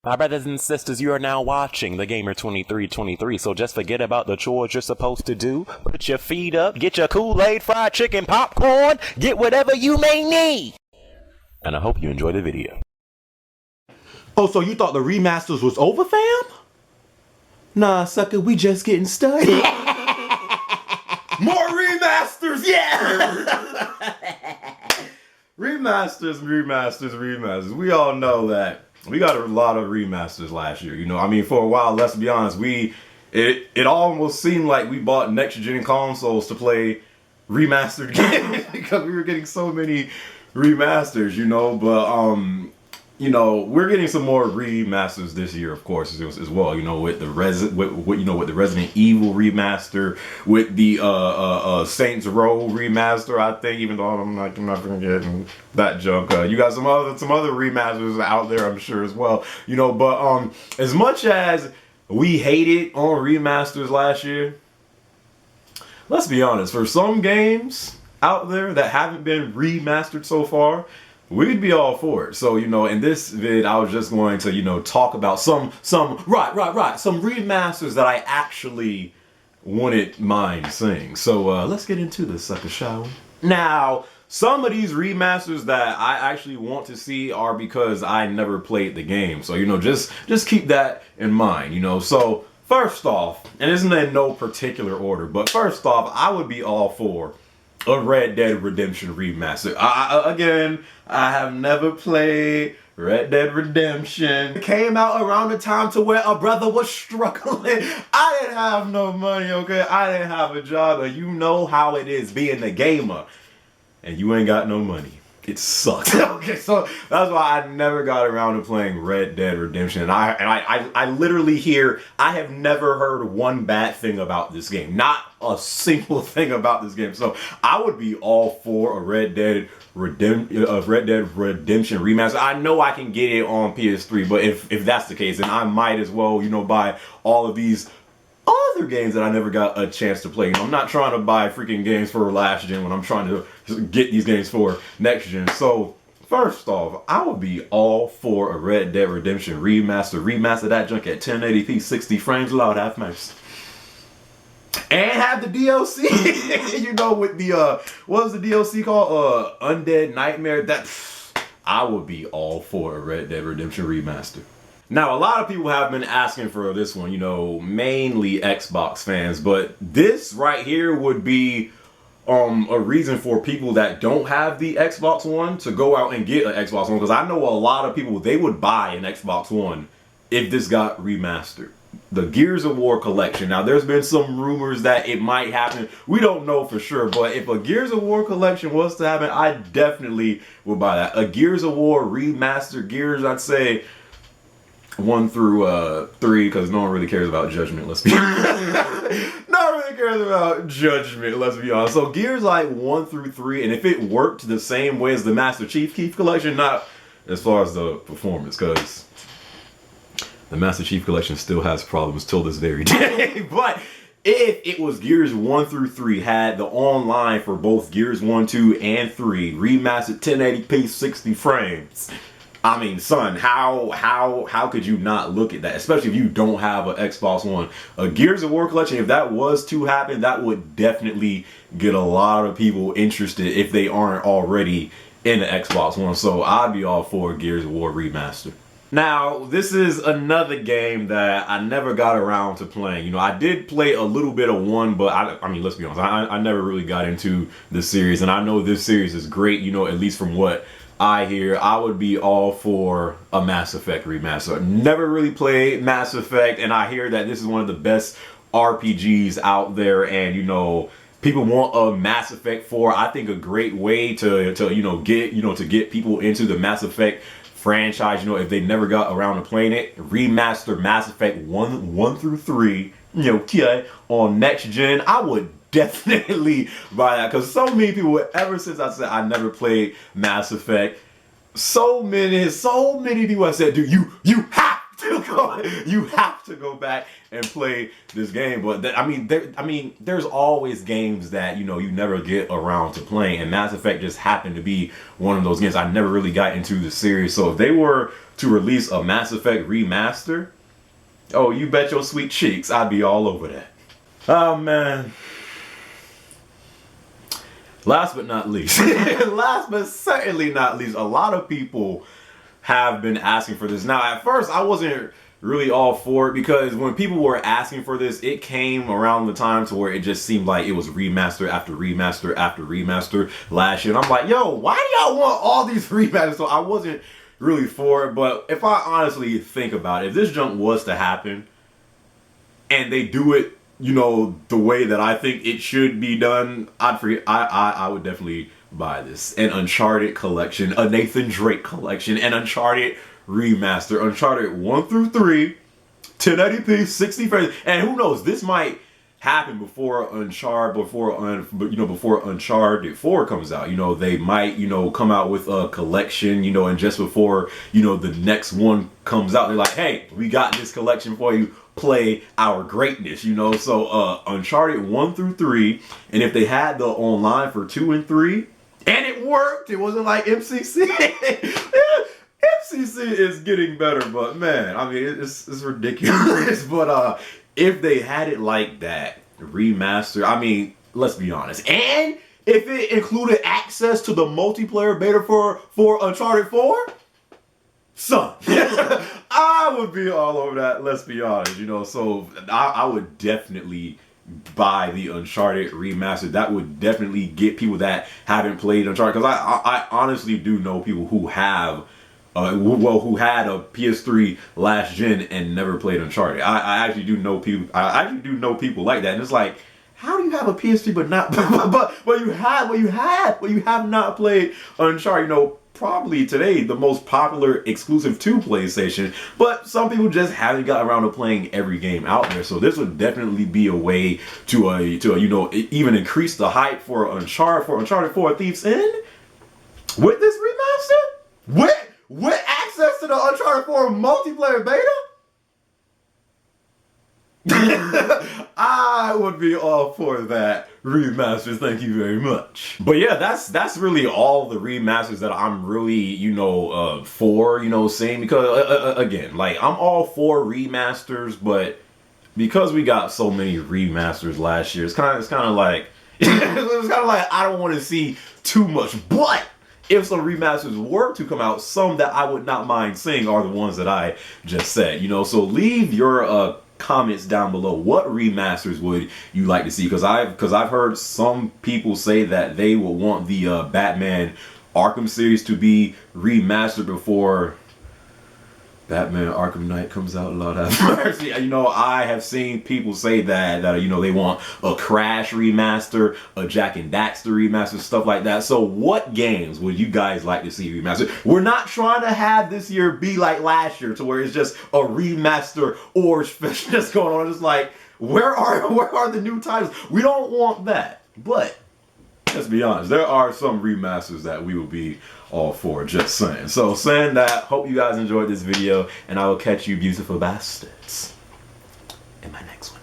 My brothers and sisters, you are now watching The Gamer 2323, so just forget about the chores you're supposed to do. Put your feet up, get your Kool-Aid, fried chicken, popcorn, get whatever you may need. And I hope you enjoy the video. Oh, so you thought the remasters was over, fam? Nah, sucker, we just getting started. More remasters, yeah! remasters. We all know that we got a lot of remasters last year. You know, I mean, for a while, let's be honest, it almost seemed like we bought next-gen consoles to play remastered games because we were getting so many remasters, you know. But you know, we're getting some more remasters this year, of course, as well. You know, with the with the Resident Evil remaster, with the Saints Row remaster. I think, even though I'm not gonna get that junk. You got some other remasters out there, I'm sure, as well. You know, but as much as we hated on remasters last year, let's be honest. For some games out there that haven't been remastered so far, we'd be all for it. So, you know, in this vid, I was just going to, you know, talk about some remasters that I actually wouldn't mind seeing. So, let's get into this sucker, shall we? Now, some of these remasters that I actually want to see are because I never played the game. So, you know, just keep that in mind, you know. So, first off, and this isn't in no particular order, but first off, I would be all for a Red Dead Redemption remaster. I have never played Red Dead Redemption. It came out around the time to where a brother was struggling. I didn't have no money, okay? I didn't have a job, and you know how it is being a gamer and you ain't got no money. It sucks. Okay, so that's why I never got around to playing Red Dead Redemption. And I literally I have never heard one bad thing about this game. Not a single thing about this game. So I would be all for a Red Dead Redemption remaster. I know I can get it on PS3, but if that's the case, then I might as well, you know, buy all of these other games that I never got a chance to play. You know, I'm not trying to buy freaking games for last gen when I'm trying to get these games for next gen. So first off, I would be all for a Red Dead Redemption remaster that junk at 1080p 60 frames. Lord have mercy. And have the DLC, you know, with the what was the DLC called? Undead Nightmare. I would be all for a Red Dead Redemption remaster. Now, a lot of people have been asking for this one, you know, mainly Xbox fans, but this right here would be a reason for people that don't have the Xbox One to go out and get an Xbox One, because I know a lot of people, they would buy an Xbox One if this got remastered. The Gears of War collection. Now, there's been some rumors that it might happen. We don't know for sure, but if a Gears of War collection was to happen, I definitely would buy that. A Gears of War remastered Gears, I'd say 1 through 3, because no one really cares about Judgment, let's be honest. No one really cares about Judgment, let's be honest. So Gears like 1 through 3, and if it worked the same way as the Master Chief Keef collection, not as far as the performance, because the Master Chief collection still has problems till this very day. But if it was Gears 1 through 3, had the online for both Gears 1, 2, and 3, remastered 1080p 60 frames, I mean, son, how could you not look at that? Especially if you don't have an Xbox One. A Gears of War collection, if that was to happen, that would definitely get a lot of people interested if they aren't already in the Xbox One. So I'd be all for Gears of War remaster. Now, this is another game that I never got around to playing. You know, I did play a little bit of 1, but I mean, let's be honest, I never really got into the series. And I know this series is great, you know, at least from what I hear. I would be all for a Mass Effect remaster. Never really played Mass Effect, and I hear that this is one of the best RPGs out there, and, you know, people want a Mass Effect 4. I think a great way to get people into the Mass Effect franchise, you know, if they never got around to playing it, remaster Mass Effect 1 through 3, you know, on next gen. I would definitely buy that, because so many people, ever since I said I never played Mass Effect, so many people have said, dude, you have to go back and play this game. But there's always games that, you know, you never get around to playing, and Mass Effect just happened to be one of those games. I never really got into the series, so if they were to release a Mass Effect remaster, oh, you bet your sweet cheeks I'd be all over that. Oh man. Last but not least, last but certainly not least, a lot of people have been asking for this. Now, at first, I wasn't really all for it because when people were asking for this, it came around the time to where it just seemed like it was remaster after remaster after remaster last year. And I'm like, yo, why do y'all want all these remasters? So I wasn't really for it. But if I honestly think about it, if this jump was to happen and they do it, you know, the way that I think it should be done, I would definitely buy this. An Uncharted collection, a Nathan Drake collection, an Uncharted remaster, Uncharted 1 through 3, 1080p, 60 frames, and who knows, this might happen before Uncharted 4 comes out. You know, they might, you know, come out with a collection, you know, and just before, you know, the next one comes out, they're like, hey, we got this collection for you, play our greatness, you know. So Uncharted 1 through 3, and if they had the online for 2 and 3, and it worked, it wasn't like MCC. MCC is getting better, but man, I mean, it's ridiculous. But if they had it like that, remaster, I mean, let's be honest. And if it included access to the multiplayer beta for Uncharted 4, son, I would be all over that, let's be honest, you know. So I would definitely buy the Uncharted remaster. That would definitely get people that haven't played Uncharted, because I honestly do know people who have who had a PS3 last gen and never played Uncharted. I actually do know people. I actually do know people like that, and it's like, how do you have a PS3 but not but you have not played Uncharted? You know, probably today the most popular exclusive to PlayStation, but some people just haven't got around to playing every game out there. So this would definitely be a way to you know, even increase the hype for Uncharted 4 Thief's End with this remaster, with access to the Uncharted 4 multiplayer beta. I would be all for that remaster. Thank you very much. But yeah, that's really all the remasters that I'm really, you know, for, you know, saying, because again, like, I'm all for remasters, but because we got so many remasters last year, it's kind of like I don't want to see too much. But if some remasters were to come out, some that I would not mind seeing are the ones that I just said, you know. So leave your comments down below. What remasters would you like to see? Because I've heard some people say that they will want the Batman Arkham series to be remastered before Batman Arkham Knight comes out. Lord have mercy. You know, I have seen people say that you know, they want a Crash remaster, a Jack and Daxter remaster, stuff like that. So what games would you guys like to see remastered? We're not trying to have this year be like last year, to where it's just a remaster or just going on. It's like, where are the new titles? We don't want that. But let's be honest, there are some remasters that we will be all for, just saying. So saying that, hope you guys enjoyed this video, and I will catch you beautiful bastards in my next one.